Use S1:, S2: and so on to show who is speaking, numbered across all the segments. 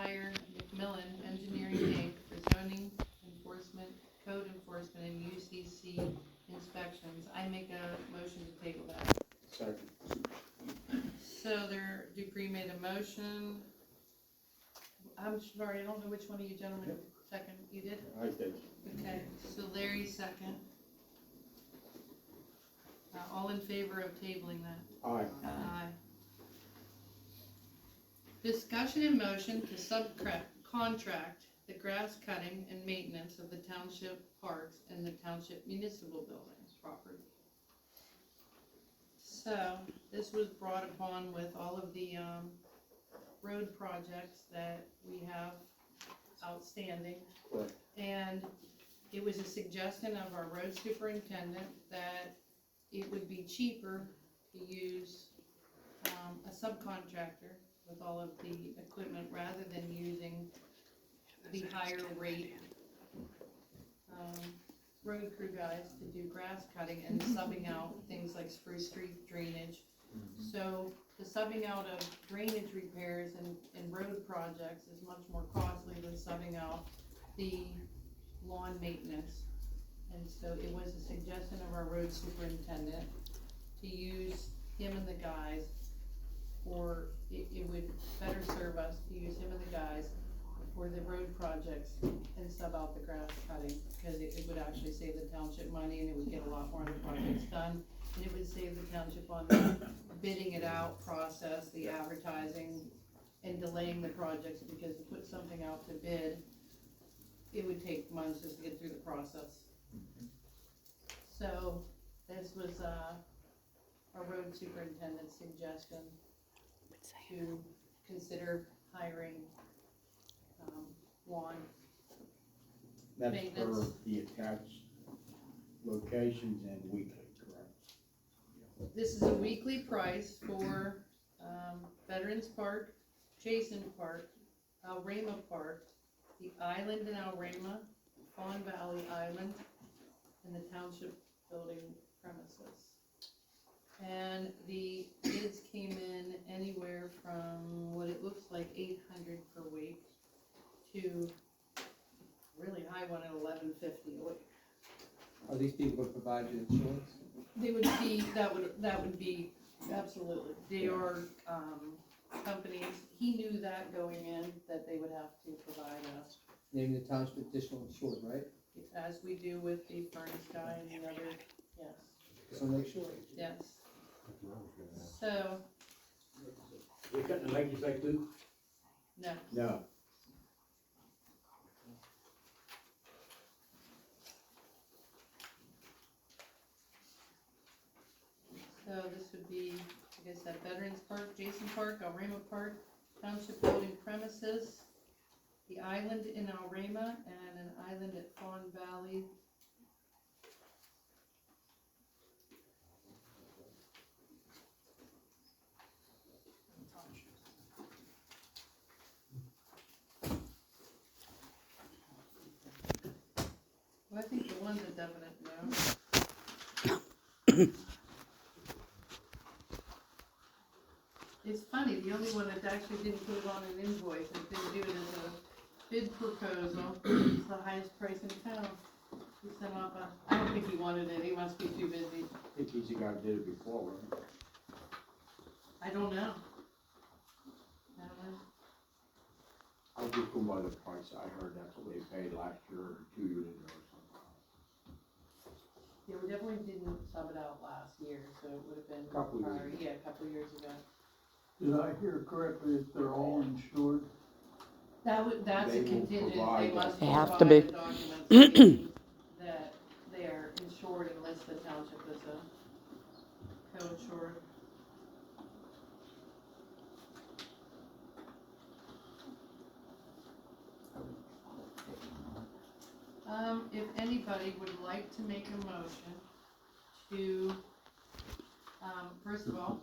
S1: hire McMillan Engineering Inc. for zoning enforcement, code enforcement, and UCC inspections. I make a motion to table that.
S2: Second.
S1: So Dupree made a motion. I'm sorry, I don't know which one of you gentlemen second. You did?
S2: I did.
S1: Okay, so Larry second. All in favor of tabling that?
S2: Aye.
S1: Aye. Discussion and motion to subcontract the grass cutting and maintenance of the township parks and the township municipal buildings property. So, this was brought upon with all of the, road projects that we have outstanding.
S2: Correct.
S1: And it was a suggestion of our road superintendent that it would be cheaper to use, a subcontractor with all of the equipment rather than using the higher rate, road crew guys to do grass cutting and subbing out things like Spruce Street drainage. So the subbing out of drainage repairs and road projects is much more costly than subbing out the lawn maintenance. And so it was a suggestion of our road superintendent to use him and the guys, or it would better serve us to use him and the guys for the road projects and sub out the grass cutting, because it would actually save the township money and it would get a lot more of the projects done. And it would save the township on the bidding it out process, the advertising, and delaying the projects, because to put something out to bid, it would take months just to get through the process. So, this was, our road superintendent's suggestion to consider hiring, lawn
S2: That's
S1: maintenance.
S2: for the attached locations and weekly, correct?
S1: This is a weekly price for, Veterans Park, Jason Park, Alrama Park, the island in Alrama, Fawn Valley Island, and the township building premises. And the bids came in anywhere from what it looks like 800 per week to really high one at 1150 a week.
S3: Are these people that provide you insurance?
S1: They would be, that would be, absolutely. They are, companies, he knew that going in, that they would have to provide us,
S3: Naming the township additional insured, right?
S1: as we do with the furnace guy and the other, yes,
S3: So make sure.
S1: yes. So,
S4: They cutting the maintenance like too?
S1: no,
S2: No.
S1: so this would be, like I said, Veterans Park, Jason Park, Alrama Park, Township Building Premises, the island in Alrama, and an island at Fawn Valley. Well, I think the one's a definite no. It's funny, the only one that actually didn't put it on an invoice and didn't do it as a bid proposal, it's the highest price in town. He sent off I don't think he wanted it, he must be too busy.
S2: I think he's the guy that did it before, wasn't he?
S1: I don't know. I don't know.
S2: I'll just go by the price. I heard that's what they paid last year or 2 years ago or something.
S1: Yeah, we definitely didn't sub it out last year, so it would have been
S2: Couple years
S1: prior,
S2: ago.
S1: yeah, a couple years ago.
S5: Did I hear correctly that they're all insured?
S1: That's a
S2: They will
S1: contingent, they
S2: provide
S1: must
S6: They have
S1: provide
S6: to
S1: a
S6: be.
S1: document stating that they are insured unless the township is a co-insured. If anybody would like to make a motion to, first of all,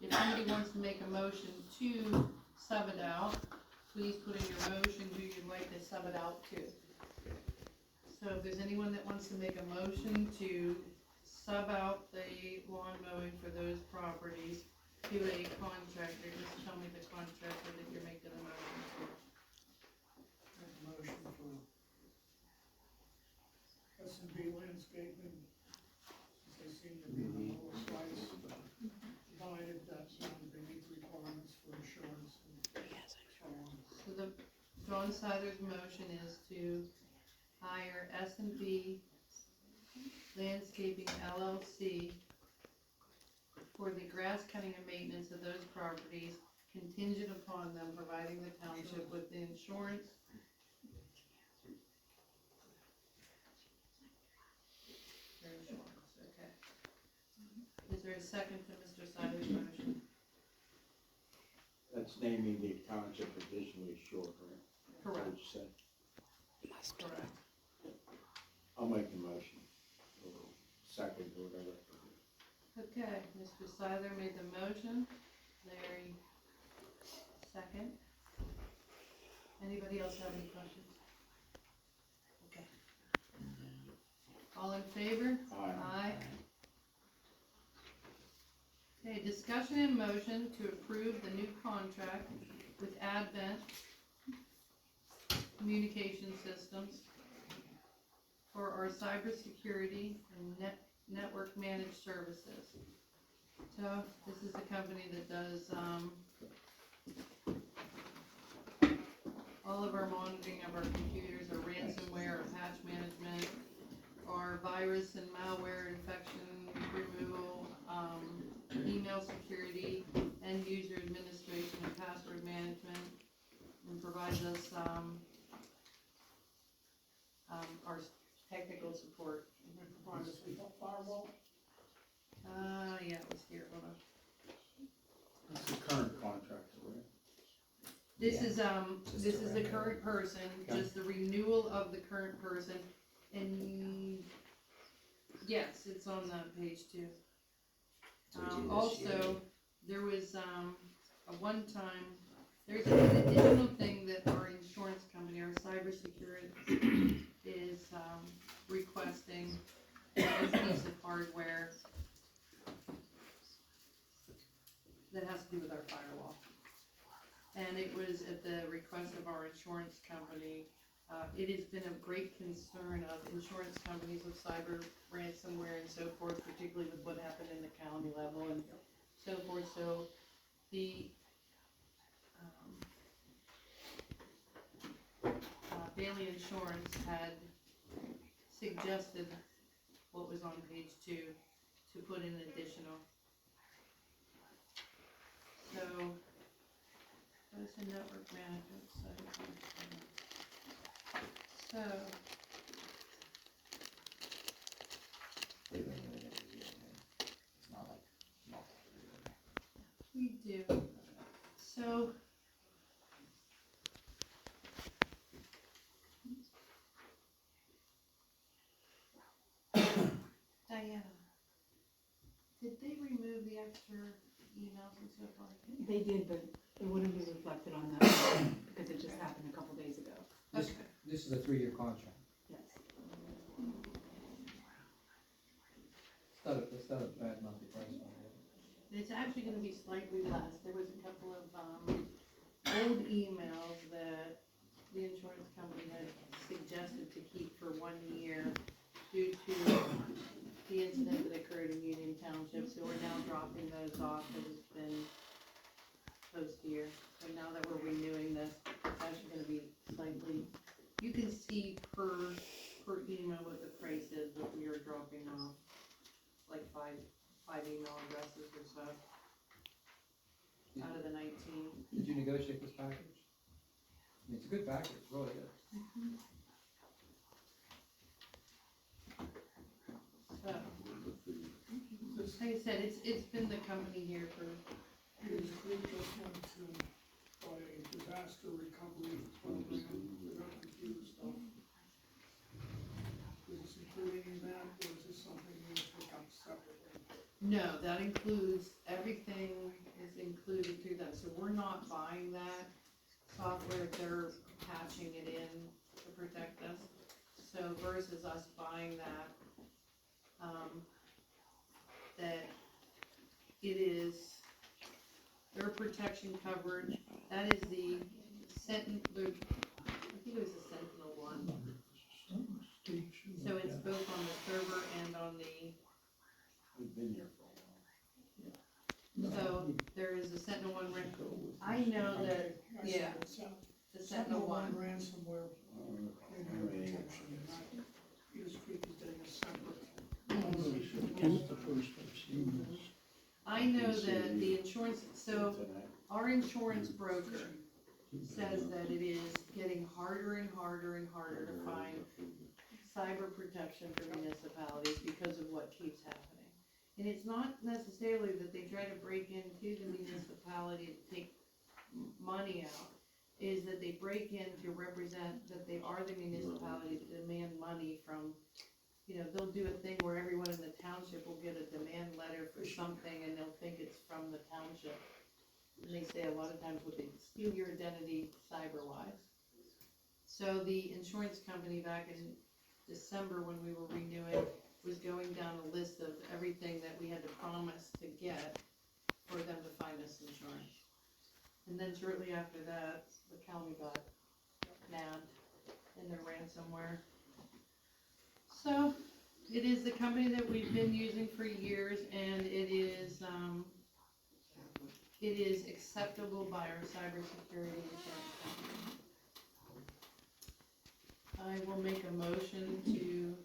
S1: if somebody wants to make a motion to sub it out, please put in your motion who you'd like to sub it out to. So if there's anyone that wants to make a motion to sub out the lawn mowing for those properties to a contractor, just tell me the contractor that you're making the motion to.
S5: senior people, twice, provided that they meet the requirements for insurance and so on.
S1: So John Siler's motion is to hire S&B Landscaping LLC for the grass cutting and maintenance of those properties, contingent upon them providing the township with the insurance. Their insurance, okay. Is there a second to Mr. Siler's motion?
S2: That's naming the township additionally short, right? That's what
S1: Correct.
S2: you said.
S1: Correct.
S2: I'll make the motion, or second, or whatever.
S1: Okay, Mr. Siler made the motion, Larry second. Anybody else have any questions? Okay. All in favor?
S2: Aye.
S1: Okay, discussion and motion to approve the new contract with Advent Communication Systems for our cybersecurity and network managed services. So this is the company that does, all of our monitoring of our computers, our ransomware, our patch management, our virus and malware infection removal, email security, end user administration and password management, and provides us, our technical support.
S5: Provide us with a firewall.
S1: Yeah, it was here, hold on.
S2: That's the current contract, right?
S1: This
S3: Yeah.
S1: this is the current person,
S2: Okay.
S1: just the renewal of the current person, and yes, it's on that page too. Also, there was, a one-time, there's an additional thing that our insurance company, our cybersecurity is, requesting, a piece of hardware that has to do with our firewall. And it was at the request of our insurance company. It has been a great concern of insurance companies with cyber ransomware and so forth, particularly with what happened in the county level and so forth. So the Bailey Insurance had suggested what was on page 2 to put in additional. So, what is the network management site? So, we do. So, Diana, did they remove the extra emails and so forth?
S6: They did, but it wouldn't be reflected on that because it just happened a couple days ago.
S3: This is a 3-year contract.
S6: Yes.
S3: It's not a bad monthly price on it.
S1: It's actually gonna be slightly less. There was a couple of, old emails that the insurance company had suggested to keep for 1 year due to the incident that occurred in Union Township, so we're now dropping those off because it's been post-year. So now that we're renewing this, it's actually gonna be slightly, you can see per email what the price is, but we are dropping off like five email addresses or so out of the 19.
S3: Did you negotiate this package? I mean, it's a good package, it really is.
S1: So, like I said, it's been the company here for,
S5: This group just went to buy a disaster recovery program for their computer stuff. Does this include any of that, or is this something you pick up separately?
S1: no, that includes, everything is included through that, so we're not buying that software, they're patching it in to protect us. So versus us buying that, that it is their protection coverage, that is the I think it was the Sentinel one. So it's both on the server and on the the Sentinel
S5: Sentinel-1
S1: one.
S5: ransomware, they do protection, not, Peters Creek is getting a separate.
S1: I know that the insurance, so our insurance broker says that it is getting harder and harder and harder to find cyber protection for municipalities because of what keeps happening. And it's not necessarily that they try to break into the municipality to take money out, is that they break in to represent that they are the municipality to demand money from, you know, they'll do a thing where everyone in the township will get a demand letter for something and they'll think it's from the township. And they say a lot of times what they steal your identity cyber-wise. So the insurance company back in December when we were renewing was going down a list of everything that we had to promise to get for them to find us insurance. And then shortly after that, the county got nabbed in their ransomware. So, it is the company that we've been using for years, and it is acceptable by our cybersecurity insurance company. I will make a motion to